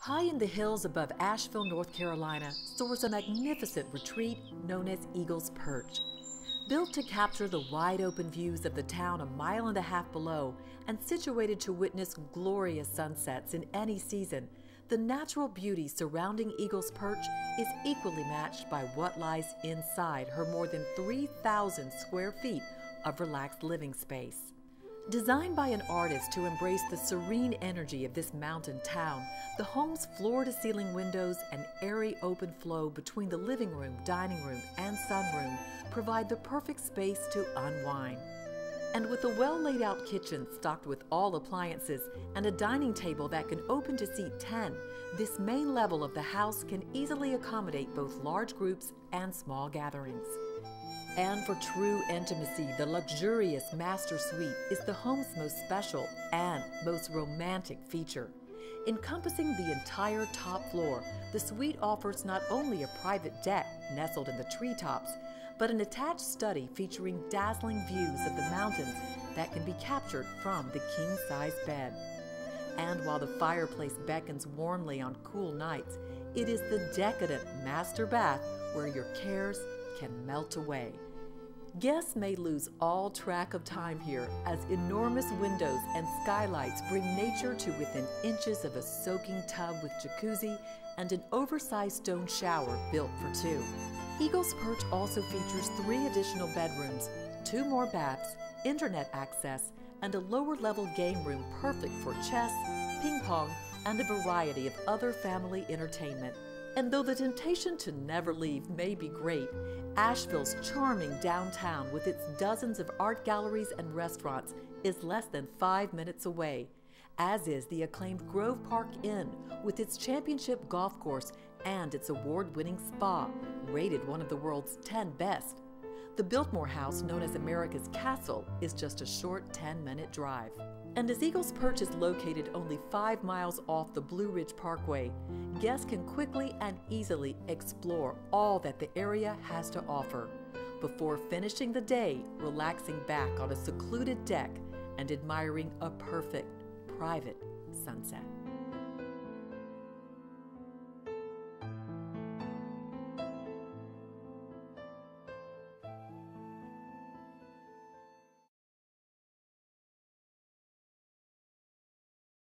High in the hills above Asheville, North Carolina, soars a magnificent retreat known as Eagles Perch. Built to capture the wide-open views of the town a mile and a half below and situated to witness glorious sunsets in any season, the natural beauty surrounding Eagles Perch is equally matched by what lies inside her more than 3,000 square feet of relaxed living space. Designed by an artist to embrace the serene energy of this mountain town, the home's floor-to-ceiling windows and airy open flow between the living room, dining room, and sunroom provide the perfect space to unwind. And with a well-laid-out kitchen stocked with all appliances and a dining table that can open to seat 10, this main level of the house can easily accommodate both large groups and small gatherings. And for true intimacy, the luxurious master suite is the home's most special and most romantic feature. Encompassing the entire top floor, the suite offers not only a private deck nestled in the treetops, but an attached study featuring dazzling views of the mountains that can be captured from the king-size bed. And while the fireplace beckons warmly on cool nights, it is the decadent master bath where your cares can melt away. Guests may lose all track of time here as enormous windows and skylights bring nature to within inches of a soaking tub with jacuzzi and an oversized stone shower built for two. Eagles Perch also features 3 additional bedrooms, 2 more baths, internet access, and a lower-level game room perfect for chess, ping pong, and a variety of other family entertainment. And though the temptation to never leave may be great, Asheville's charming downtown with its dozens of art galleries and restaurants is less than 5 minutes away, as is the acclaimed Grove Park Inn with its championship golf course and its award-winning spa, rated one of the world's 10 best. The Biltmore House, known as America's Castle, is just a short 10-minute drive. And as Eagles Perch is located only 5 miles off the Blue Ridge Parkway, guests can quickly and easily explore all that the area has to offer before finishing the day relaxing back on a secluded deck and admiring a perfect private sunset.